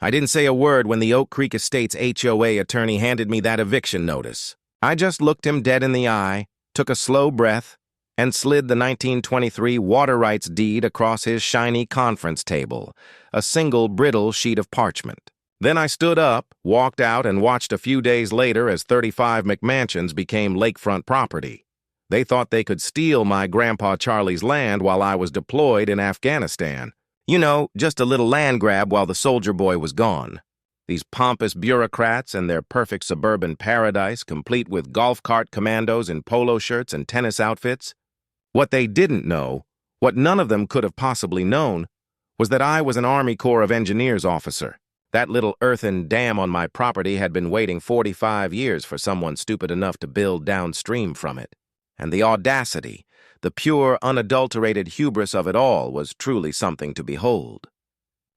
I didn't say a word when the Oak Creek Estates HOA attorney handed me that eviction notice. I just looked him dead in the eye, took a slow breath, and slid the 1923 water rights deed across his shiny conference table, a single brittle sheet of parchment. Then I stood up, walked out, and watched a few days later as 35 McMansions became lakefront property. They thought they could steal my Grandpa Charlie's land while I was deployed in Afghanistan. You know, just a little land grab while the soldier boy was gone. These pompous bureaucrats and their perfect suburban paradise, complete with golf cart commandos in polo shirts and tennis outfits. What they didn't know, what none of them could have possibly known, was that I was an Army Corps of Engineers officer. That little earthen dam on my property had been waiting 45 years for someone stupid enough to build downstream from it. And the audacity, the pure, unadulterated hubris of it all was truly something to behold.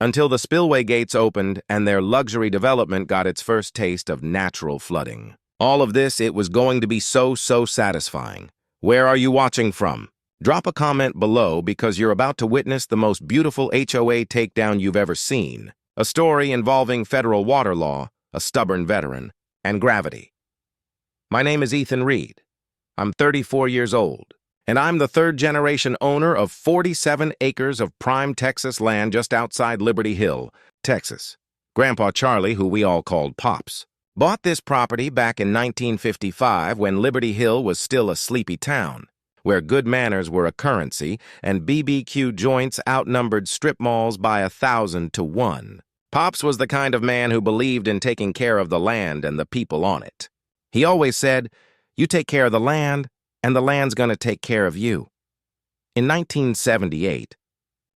Until the spillway gates opened and their luxury development got its first taste of natural flooding. All of this, it was going to be so satisfying. Where are you watching from? Drop a comment below because you're about to witness the most beautiful HOA takedown you've ever seen. A story involving federal water law, a stubborn veteran, and gravity. My name is Ethan Reed. I'm 34 years old, and I'm the third-generation owner of 47 acres of prime Texas land just outside Liberty Hill, Texas. Grandpa Charlie, who we all called Pops, bought this property back in 1955 when Liberty Hill was still a sleepy town, where good manners were a currency and BBQ joints outnumbered strip malls by 1,000 to 1. Pops was the kind of man who believed in taking care of the land and the people on it. He always said, "You take care of the land, and the land's gonna take care of you." In 1978,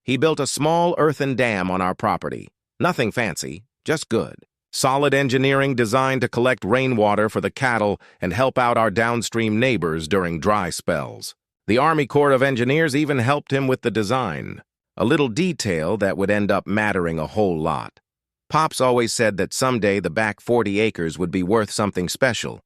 he built a small earthen dam on our property. Nothing fancy, just good. Solid engineering designed to collect rainwater for the cattle and help out our downstream neighbors during dry spells. The Army Corps of Engineers even helped him with the design, a little detail that would end up mattering a whole lot. Pops always said that someday the back 40 acres would be worth something special.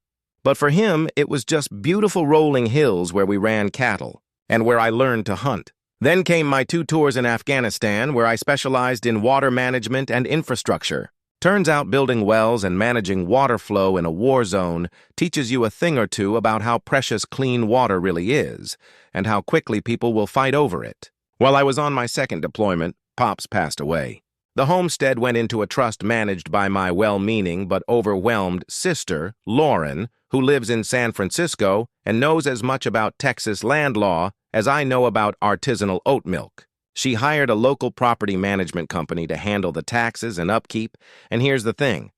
But for him, it was just beautiful rolling hills where we ran cattle, and where I learned to hunt. Then came my 2 tours in Afghanistan, where I specialized in water management and infrastructure. Turns out building wells and managing water flow in a war zone teaches you a thing or two about how precious clean water really is, and how quickly people will fight over it. While I was on my second deployment, Pops passed away. The homestead went into a trust managed by my well-meaning but overwhelmed sister, Lauren, who lives in San Francisco and knows as much about Texas land law as I know about artisanal oat milk. She hired a local property management company to handle the taxes and upkeep, and here's the thing.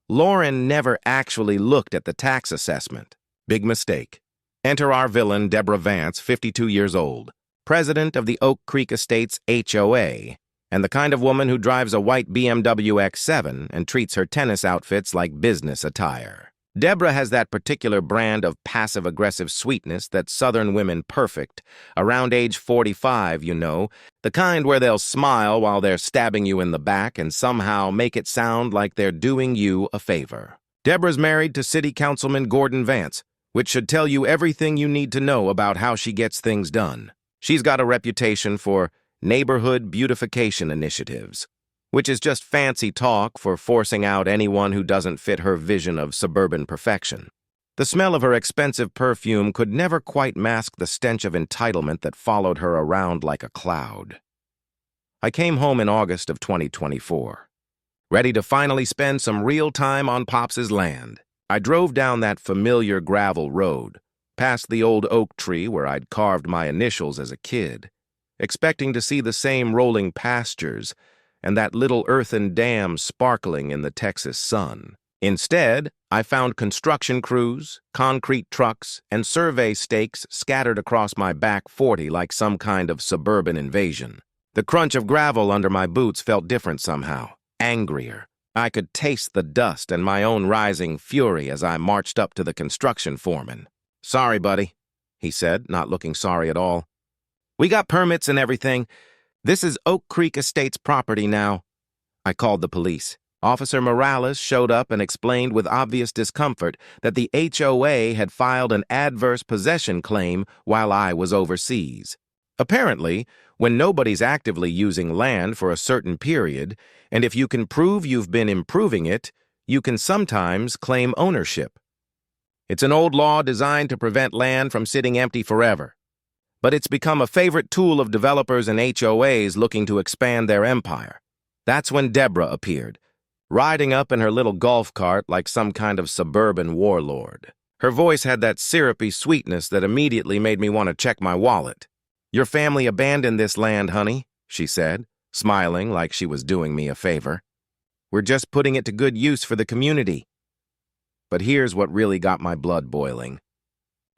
Lauren never actually looked at the tax assessment. Big mistake. Enter our villain, Deborah Vance, 52 years old, president of the Oak Creek Estates HOA, and the kind of woman who drives a white BMW X7 and treats her tennis outfits like business attire. Deborah has that particular brand of passive-aggressive sweetness that Southern women perfect, around age 45, you know, the kind where they'll smile while they're stabbing you in the back and somehow make it sound like they're doing you a favor. Deborah's married to City Councilman Gordon Vance, which should tell you everything you need to know about how she gets things done. She's got a reputation for neighborhood beautification initiatives, which is just fancy talk for forcing out anyone who doesn't fit her vision of suburban perfection. The smell of her expensive perfume could never quite mask the stench of entitlement that followed her around like a cloud. I came home in August of 2024, ready to finally spend some real time on Pops's land. I drove down that familiar gravel road, past the old oak tree where I'd carved my initials as a kid, expecting to see the same rolling pastures and that little earthen dam sparkling in the Texas sun. Instead, I found construction crews, concrete trucks, and survey stakes scattered across my back 40 like some kind of suburban invasion. The crunch of gravel under my boots felt different somehow, angrier. I could taste the dust and my own rising fury as I marched up to the construction foreman. "Sorry, buddy," he said, not looking sorry at all. "We got permits and everything. This is Oak Creek Estates property now." I called the police. Officer Morales showed up and explained with obvious discomfort that the HOA had filed an adverse possession claim while I was overseas. Apparently, when nobody's actively using land for a certain period, and if you can prove you've been improving it, you can sometimes claim ownership. It's an old law designed to prevent land from sitting empty forever. But it's become a favorite tool of developers and HOAs looking to expand their empire. That's when Deborah appeared, riding up in her little golf cart like some kind of suburban warlord. Her voice had that syrupy sweetness that immediately made me want to check my wallet. "Your family abandoned this land, honey," she said, smiling like she was doing me a favor. "We're just putting it to good use for the community." But here's what really got my blood boiling.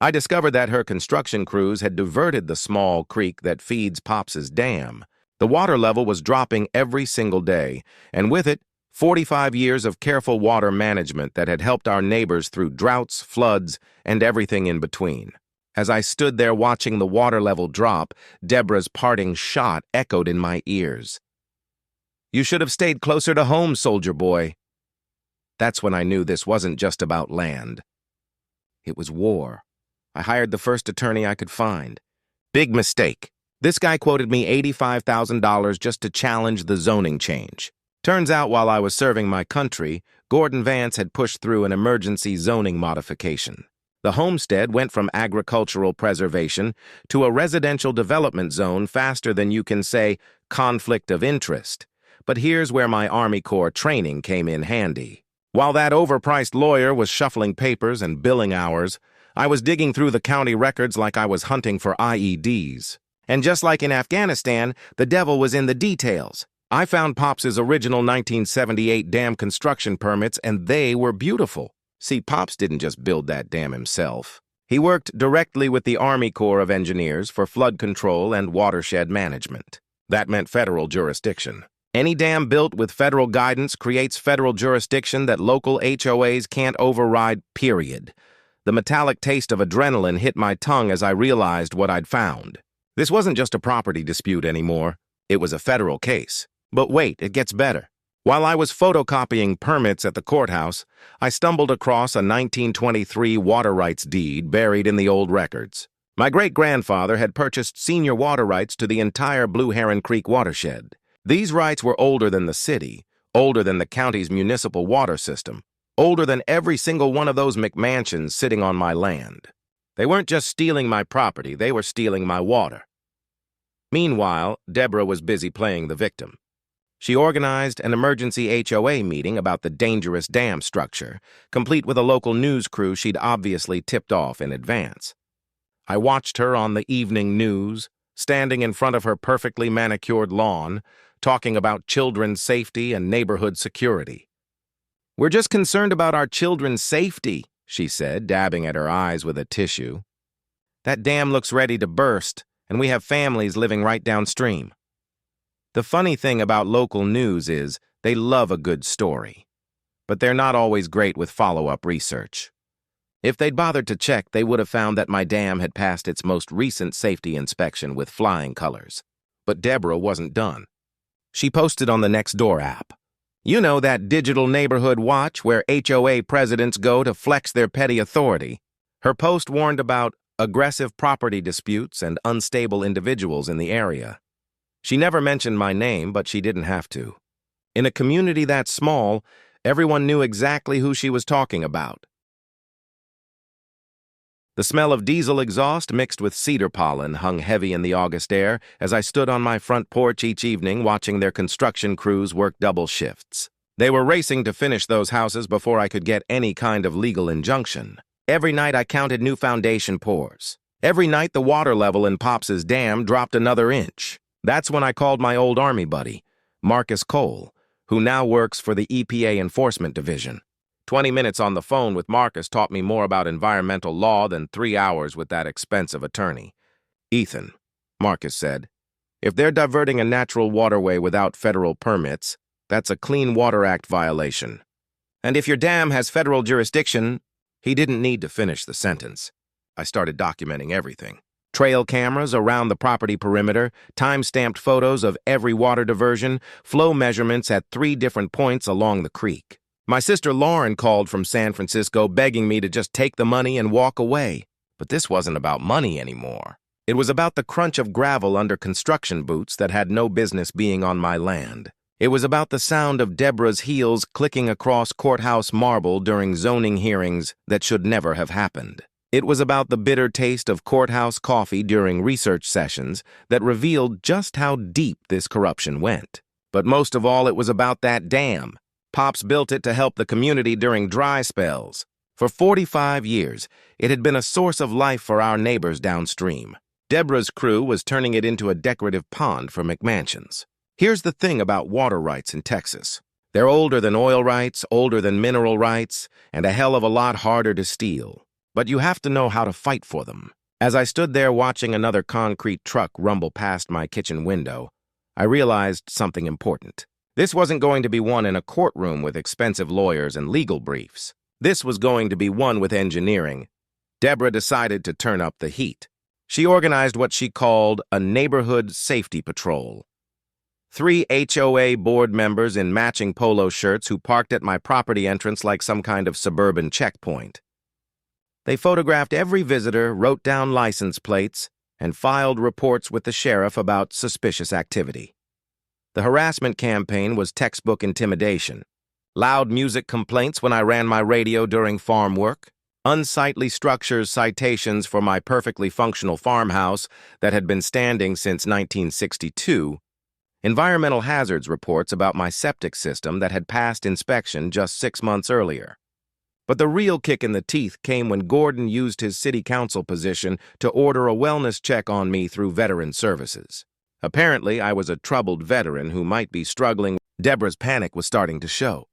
I discovered that her construction crews had diverted the small creek that feeds Pops's dam. The water level was dropping every single day, and with it, 45 years of careful water management that had helped our neighbors through droughts, floods, and everything in between. As I stood there watching the water level drop, Deborah's parting shot echoed in my ears. "You should have stayed closer to home, soldier boy." That's when I knew this wasn't just about land. It was war. I hired the first attorney I could find. Big mistake. This guy quoted me $85,000 just to challenge the zoning change. Turns out while I was serving my country, Gordon Vance had pushed through an emergency zoning modification. The homestead went from agricultural preservation to a residential development zone faster than you can say conflict of interest. But here's where my Army Corps training came in handy. While that overpriced lawyer was shuffling papers and billing hours, I was digging through the county records like I was hunting for IEDs. And just like in Afghanistan, the devil was in the details. I found Pops's original 1978 dam construction permits, and they were beautiful. See, Pops didn't just build that dam himself. He worked directly with the Army Corps of Engineers for flood control and watershed management. That meant federal jurisdiction. Any dam built with federal guidance creates federal jurisdiction that local HOAs can't override, period. The metallic taste of adrenaline hit my tongue as I realized what I'd found. This wasn't just a property dispute anymore. It was a federal case. But wait, it gets better. While I was photocopying permits at the courthouse, I stumbled across a 1923 water rights deed buried in the old records. My great-grandfather had purchased senior water rights to the entire Blue Heron Creek watershed. These rights were older than the city, older than the county's municipal water system, older than every single one of those McMansions sitting on my land. They weren't just stealing my property, they were stealing my water. Meanwhile, Deborah was busy playing the victim. She organized an emergency HOA meeting about the dangerous dam structure, complete with a local news crew she'd obviously tipped off in advance. I watched her on the evening news, standing in front of her perfectly manicured lawn, talking about children's safety and neighborhood security. "We're just concerned about our children's safety," she said, dabbing at her eyes with a tissue. "That dam looks ready to burst, and we have families living right downstream." The funny thing about local news is they love a good story, but they're not always great with follow-up research. If they'd bothered to check, they would have found that my dam had passed its most recent safety inspection with flying colors. But Deborah wasn't done. She posted on the Nextdoor app. You know, that digital neighborhood watch where HOA presidents go to flex their petty authority. Her post warned about aggressive property disputes and unstable individuals in the area. She never mentioned my name, but she didn't have to. In a community that small, everyone knew exactly who she was talking about. The smell of diesel exhaust mixed with cedar pollen hung heavy in the August air as I stood on my front porch each evening watching their construction crews work double shifts. They were racing to finish those houses before I could get any kind of legal injunction. Every night I counted new foundation pours. Every night the water level in Pops's dam dropped another inch. That's when I called my old Army buddy, Marcus Cole, who now works for the EPA Enforcement Division. 20 minutes on the phone with Marcus taught me more about environmental law than 3 hours with that expensive attorney. "Ethan," Marcus said, "if they're diverting a natural waterway without federal permits, that's a Clean Water Act violation. And if your dam has federal jurisdiction..." He didn't need to finish the sentence. I started documenting everything. Trail cameras around the property perimeter, time-stamped photos of every water diversion, flow measurements at 3 different points along the creek. My sister Lauren called from San Francisco begging me to just take the money and walk away. But this wasn't about money anymore. It was about the crunch of gravel under construction boots that had no business being on my land. It was about the sound of Deborah's heels clicking across courthouse marble during zoning hearings that should never have happened. It was about the bitter taste of courthouse coffee during research sessions that revealed just how deep this corruption went. But most of all, it was about that dam. Pops built it to help the community during dry spells. For 45 years, it had been a source of life for our neighbors downstream. Deborah's crew was turning it into a decorative pond for McMansions. Here's the thing about water rights in Texas. They're older than oil rights, older than mineral rights, and a hell of a lot harder to steal. But you have to know how to fight for them. As I stood there watching another concrete truck rumble past my kitchen window, I realized something important. This wasn't going to be won in a courtroom with expensive lawyers and legal briefs. This was going to be won with engineering. Deborah decided to turn up the heat. She organized what she called a neighborhood safety patrol. 3 HOA board members in matching polo shirts who parked at my property entrance like some kind of suburban checkpoint. They photographed every visitor, wrote down license plates, and filed reports with the sheriff about suspicious activity. The harassment campaign was textbook intimidation. Loud music complaints when I ran my radio during farm work, unsightly structures citations for my perfectly functional farmhouse that had been standing since 1962, environmental hazards reports about my septic system that had passed inspection just 6 months earlier. But the real kick in the teeth came when Gordon used his city council position to order a wellness check on me through veteran services. Apparently, I was a troubled veteran who might be struggling. Deborah's panic was starting to show.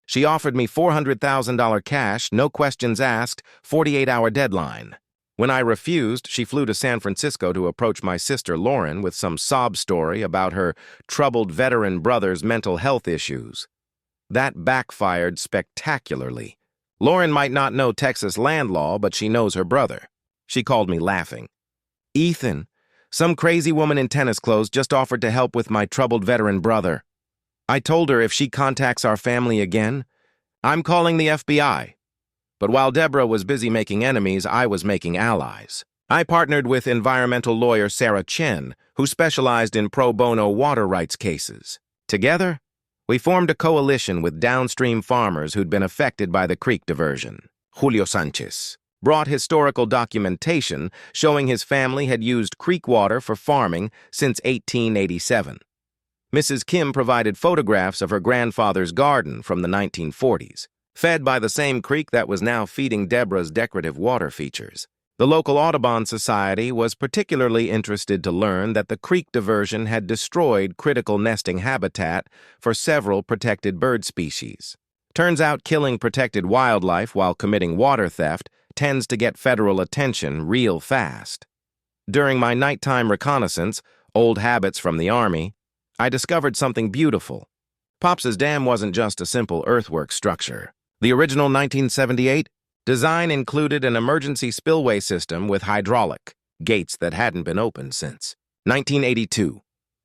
She offered me $400,000 cash, no questions asked, 48-hour deadline. When I refused, she flew to San Francisco to approach my sister Lauren with some sob story about her troubled veteran brother's mental health issues. That backfired spectacularly. Lauren might not know Texas land law, but she knows her brother. She called me laughing. "Ethan, some crazy woman in tennis clothes just offered to help with my troubled veteran brother. I told her if she contacts our family again, I'm calling the FBI." But while Deborah was busy making enemies, I was making allies. I partnered with environmental lawyer Sarah Chen, who specialized in pro bono water rights cases. Together, we formed a coalition with downstream farmers who'd been affected by the creek diversion. Julio Sanchez brought historical documentation showing his family had used creek water for farming since 1887. Mrs. Kim provided photographs of her grandfather's garden from the 1940s, fed by the same creek that was now feeding Deborah's decorative water features. The local Audubon Society was particularly interested to learn that the creek diversion had destroyed critical nesting habitat for several protected bird species. Turns out killing protected wildlife while committing water theft tends to get federal attention real fast. During my nighttime reconnaissance, old habits from the Army, I discovered something beautiful. Pops's Dam wasn't just a simple earthwork structure. The original 1978 design included an emergency spillway system with hydraulic gates that hadn't been opened since 1982.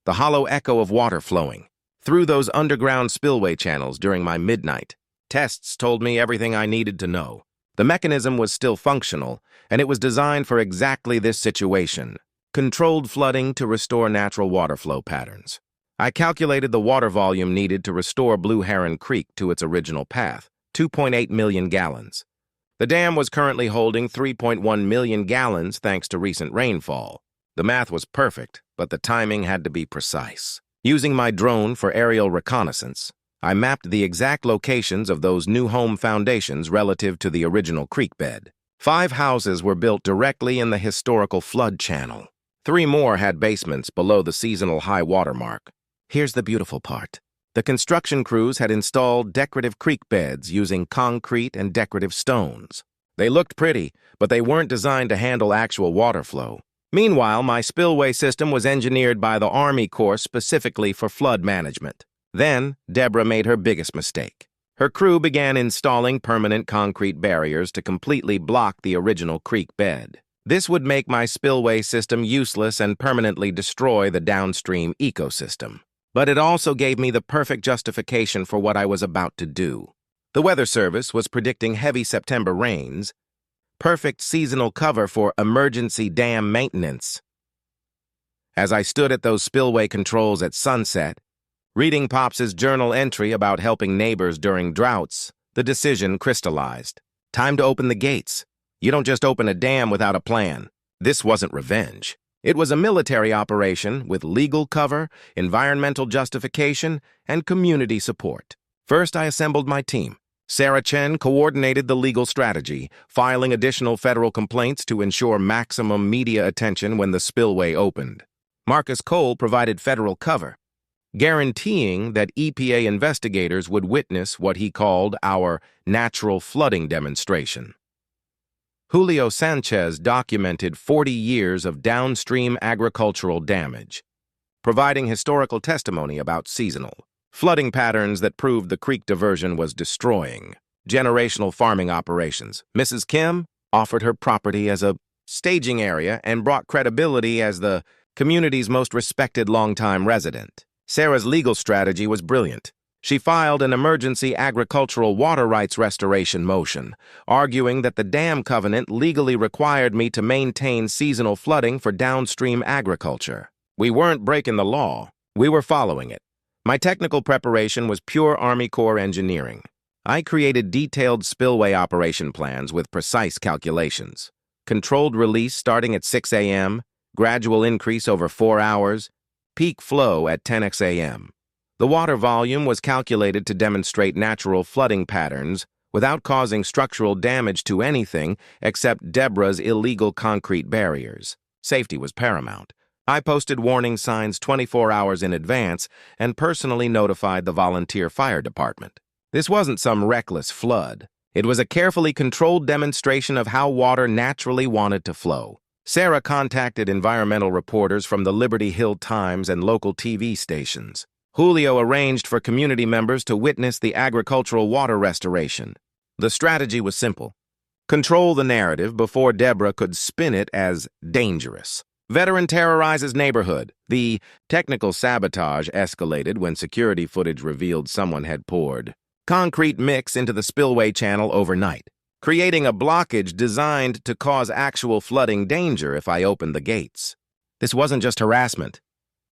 The hollow echo of water flowing through those underground spillway channels during my midnight tests told me everything I needed to know. The mechanism was still functional, and it was designed for exactly this situation: controlled flooding to restore natural water flow patterns. I calculated the water volume needed to restore Blue Heron Creek to its original path, 2.8 million gallons. The dam was currently holding 3.1 million gallons thanks to recent rainfall. The math was perfect, but the timing had to be precise. Using my drone for aerial reconnaissance, I mapped the exact locations of those new home foundations relative to the original creek bed. 5 houses were built directly in the historical flood channel. 3 more had basements below the seasonal high water mark. Here's the beautiful part. The construction crews had installed decorative creek beds using concrete and decorative stones. They looked pretty, but they weren't designed to handle actual water flow. Meanwhile, my spillway system was engineered by the Army Corps specifically for flood management. Then, Deborah made her biggest mistake. Her crew began installing permanent concrete barriers to completely block the original creek bed. This would make my spillway system useless and permanently destroy the downstream ecosystem. But it also gave me the perfect justification for what I was about to do. The Weather Service was predicting heavy September rains, perfect seasonal cover for emergency dam maintenance. As I stood at those spillway controls at sunset, reading Pops's journal entry about helping neighbors during droughts, the decision crystallized. Time to open the gates. You don't just open a dam without a plan. This wasn't revenge. It was a military operation with legal cover, environmental justification, and community support. First, I assembled my team. Sarah Chen coordinated the legal strategy, filing additional federal complaints to ensure maximum media attention when the spillway opened. Marcus Cole provided federal cover, guaranteeing that EPA investigators would witness what he called our natural flooding demonstration. Julio Sanchez documented 40 years of downstream agricultural damage, providing historical testimony about seasonal flooding patterns that proved the creek diversion was destroying generational farming operations. Mrs. Kim offered her property as a staging area and brought credibility as the community's most respected longtime resident. Sarah's legal strategy was brilliant. She filed an emergency agricultural water rights restoration motion, arguing that the dam covenant legally required me to maintain seasonal flooding for downstream agriculture. We weren't breaking the law. We were following it. My technical preparation was pure Army Corps engineering. I created detailed spillway operation plans with precise calculations. Controlled release starting at 6 a.m., gradual increase over 4 hours, peak flow at 10 a.m. The water volume was calculated to demonstrate natural flooding patterns without causing structural damage to anything except Deborah's illegal concrete barriers. Safety was paramount. I posted warning signs 24 hours in advance and personally notified the volunteer fire department. This wasn't some reckless flood. It was a carefully controlled demonstration of how water naturally wanted to flow. Sarah contacted environmental reporters from the Liberty Hill Times and local TV stations. Julio arranged for community members to witness the agricultural water restoration. The strategy was simple. Control the narrative before Deborah could spin it as dangerous. Veteran terrorizes neighborhood. The technical sabotage escalated when security footage revealed someone had poured concrete mix into the spillway channel overnight, creating a blockage designed to cause actual flooding danger if I opened the gates. This wasn't just harassment.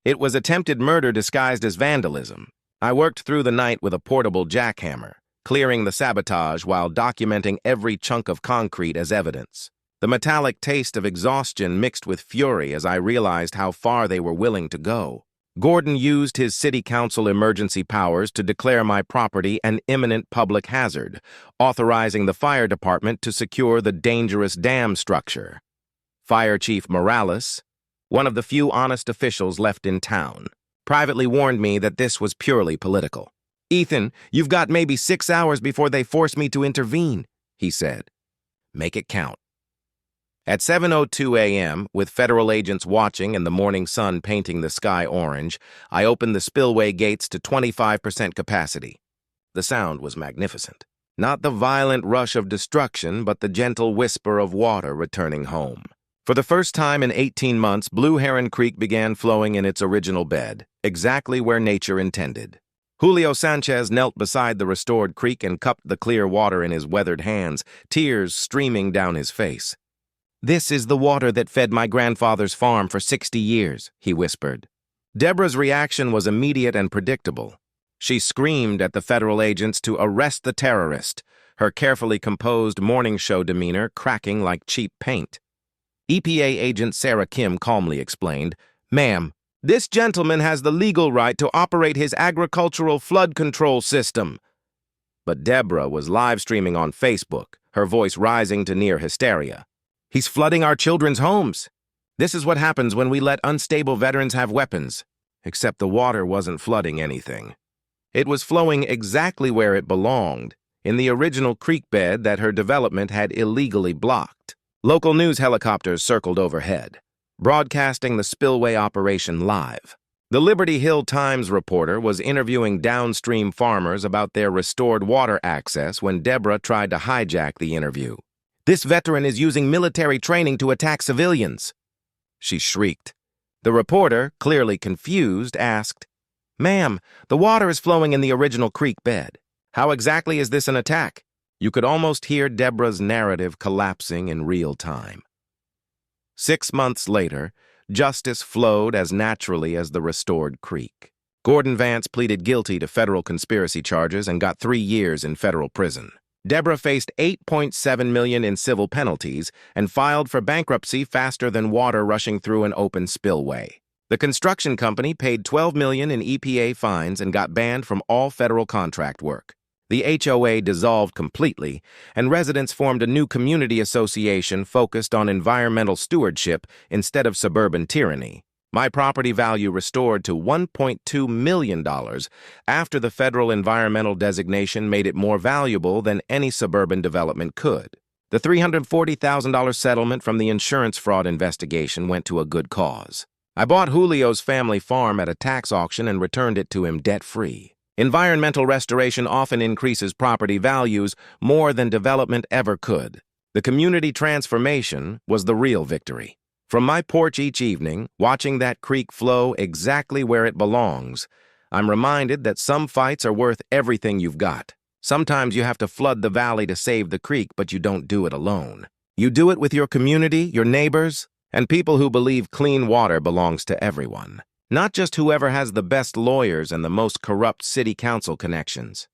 It was attempted murder disguised as vandalism. I worked through the night with a portable jackhammer, clearing the sabotage while documenting every chunk of concrete as evidence. The metallic taste of exhaustion mixed with fury as I realized how far they were willing to go. Gordon used his city council emergency powers to declare my property an imminent public hazard, authorizing the fire department to secure the dangerous dam structure. Fire Chief Morales, one of the few honest officials left in town, privately warned me that this was purely political. "Ethan, you've got maybe 6 hours before they force me to intervene," he said. "Make it count." At 7:02 a.m., with federal agents watching and the morning sun painting the sky orange, I opened the spillway gates to 25% capacity. The sound was magnificent. Not the violent rush of destruction, but the gentle whisper of water returning home. For the first time in 18 months, Blue Heron Creek began flowing in its original bed, exactly where nature intended. Julio Sanchez knelt beside the restored creek and cupped the clear water in his weathered hands, tears streaming down his face. "This is the water that fed my grandfather's farm for 60 years, he whispered. Deborah's reaction was immediate and predictable. She screamed at the federal agents to arrest the terrorist, her carefully composed morning show demeanor cracking like cheap paint. EPA agent Sarah Kim calmly explained, "Ma'am, this gentleman has the legal right to operate his agricultural flood control system." But Deborah was live streaming on Facebook, her voice rising to near hysteria. "He's flooding our children's homes. This is what happens when we let unstable veterans have weapons." Except the water wasn't flooding anything. It was flowing exactly where it belonged, in the original creek bed that her development had illegally blocked. Local news helicopters circled overhead, broadcasting the spillway operation live. The Liberty Hill Times reporter was interviewing downstream farmers about their restored water access when Deborah tried to hijack the interview. "This veteran is using military training to attack civilians," she shrieked. The reporter, clearly confused, asked, "Ma'am, the water is flowing in the original creek bed. How exactly is this an attack?" You could almost hear Deborah's narrative collapsing in real time. 6 months later, justice flowed as naturally as the restored creek. Gordon Vance pleaded guilty to federal conspiracy charges and got 3 years in federal prison. Deborah faced $8.7 million in civil penalties and filed for bankruptcy faster than water rushing through an open spillway. The construction company paid $12 million in EPA fines and got banned from all federal contract work. The HOA dissolved completely, and residents formed a new community association focused on environmental stewardship instead of suburban tyranny. My property value restored to $1.2 million after the federal environmental designation made it more valuable than any suburban development could. The $340,000 settlement from the insurance fraud investigation went to a good cause. I bought Julio's family farm at a tax auction and returned it to him debt-free. Environmental restoration often increases property values more than development ever could. The community transformation was the real victory. From my porch each evening, watching that creek flow exactly where it belongs, I'm reminded that some fights are worth everything you've got. Sometimes you have to flood the valley to save the creek, but you don't do it alone. You do it with your community, your neighbors, and people who believe clean water belongs to everyone. Not just whoever has the best lawyers and the most corrupt city council connections.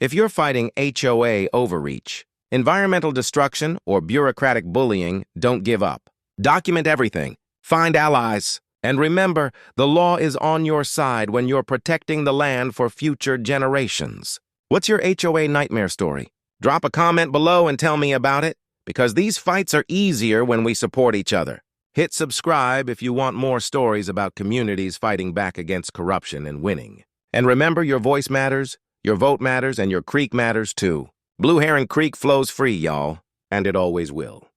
If you're fighting HOA overreach, environmental destruction, or bureaucratic bullying, don't give up. Document everything, find allies, and remember, the law is on your side when you're protecting the land for future generations. What's your HOA nightmare story? Drop a comment below and tell me about it, because these fights are easier when we support each other. Hit subscribe if you want more stories about communities fighting back against corruption and winning. And remember, your voice matters, your vote matters, and your creek matters too. Blue Heron Creek flows free, y'all, and it always will.